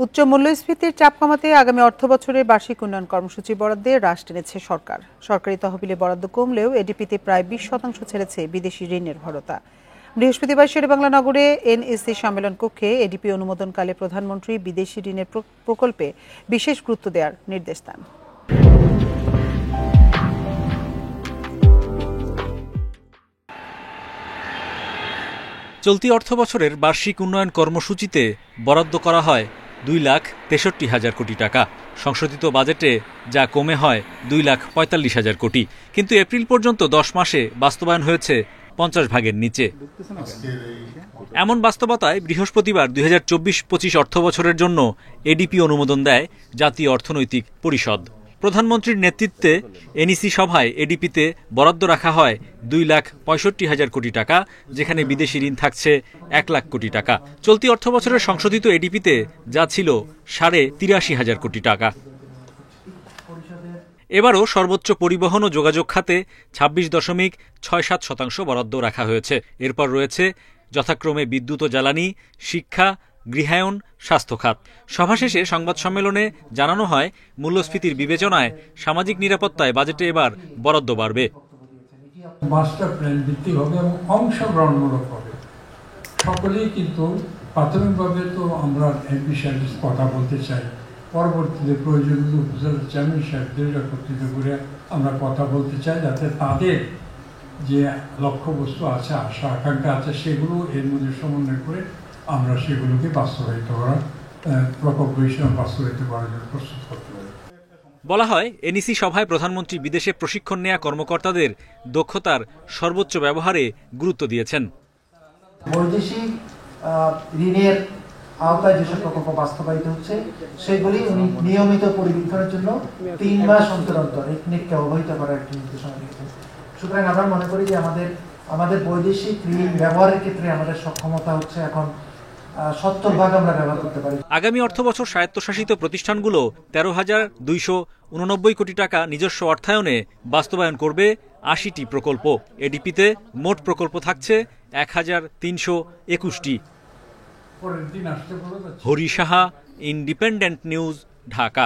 উচ্চ মূল্যস্ফীতির চাপ কমাতে আগামী অর্থবছরে বার্ষিক উন্নয়ন কর্মসূচি বরাদ্দে হ্রাস টেনেছে সরকার। সরকারি তহবিলে বরাদ্দ কমলেও এডিপিতে প্রায় 20% ছেড়েছে বিদেশি ঋণের ভারতা। বৃহস্পতিবার শেরেবাংলা নগরে এনএসসি সম্মেলন কক্ষে এডিপি অনুমোদনকালে প্রধানমন্ত্রী বিদেশি ঋণের প্রকল্পে বিশেষ গুরুত্ব দেওয়ার নির্দেশ দেন। চলতি অর্থবছরের বার্ষিক উন্নয়ন কর্মসূচিতে বরাদ্দ করা হয় 2,63,000 কোটি টাকা। সংশোধিত বাজেটে যা কমে হয় 2,45,000 কোটি, কিন্তু এপ্রিল পর্যন্ত 10 মাসে বাস্তবায়ন হয়েছে 50 ভাগের নিচে। এমন বাস্তবতায় বৃহস্পতিবার 2024-25 অর্থবছরের জন্য এডিপি অনুমোদন দেয় জাতীয় অর্থনৈতিক পরিষদ। প্রধানমন্ত্রীর নেতৃত্বে এনইসি সভায় এডিপিতে বরাদ্দ রাখা হয় 2,65,000 কোটি টাকা, যেখানে বিদেশি ঋণ থাকছে 1 লাখ কোটি টাকা। চলতি অর্থবছরের সংশোধিত এডিপিতে যা ছিল 83,500 কোটি টাকা। এবারও সর্বোচ্চ পরিবহন ও যোগাযোগ খাতে 26.67% বরাদ্দ রাখা হয়েছে। এরপর রয়েছে যথাক্রমে বিদ্যুৎ ও জ্বালানি, শিক্ষা, গৃহায়ন, স্বাস্থ্য খাত। সভা শেষে সংবাদ সম্মেলনে জানানো হয়, মূল্যস্ফীতির বিবেচনায় সামাজিক নিরাপত্তায় বাজেটে এবার বরাদ্দ বাড়বে। মাস্টার প্ল্যান ভিত্তিক হবে এবং অংশগ্রহণমূলক হবে। সকলেই কিন্তু প্রাথমিকভাবে তো আমরা এই বিষয়ে কথা বলতে চাই, পরবর্তীতে প্রয়োজন উপজেলা চেয়ারম্যান সাহেবদের একত্রিত করে আমরা কথা বলতে চাই, যাতে তাদের যে লক্ষ্যবস্তু আছে, আশা আকাঙ্ক্ষা আছে, সেগুলো এর মধ্যে সমন্বয় করে আমরা সেগুলোকে বাস্তবায়িত করার প্রকল্প হিসেবে বাস্তবায়িত করার জন্য প্রস্তুত করতে পারি। বলা হয়, এনইসি সভায় প্রধানমন্ত্রী বিদেশে প্রশিক্ষণ নেওয়া কর্মকর্তাদের দক্ষতার সর্বোচ্চ ব্যবহারে গুরুত্ব দিয়েছেন। বৈদেশিক ঋণের আওতায় যেসব প্রকল্প বাস্তবায়িত হচ্ছে সেগুলি উনি নিয়মিত পরিবীক্ষণের জন্য 3 মাস অন্তর অন্তর এখনিককে অবহিত করার একটি নির্দেশনা দিয়েছেন। সুতরাং আমরা মনে করি যে আমাদের বৈদেশিক ঋণ ব্যবহারের ক্ষেত্রে আমাদের সক্ষমতা হচ্ছে এখন 70% আমরা ব্যবহার করতে পারি। আগামী অর্থবছর স্বায়ত্তশাসিত প্রতিষ্ঠানগুলো 13,289 কোটি টাকা নিজস্ব অর্থায়নে বাস্তবায়ন করবে 80টি প্রকল্প। এডিপিতে মোট প্রকল্প থাকছে 1,321টি। Hari Saha, independent news, Dhaka.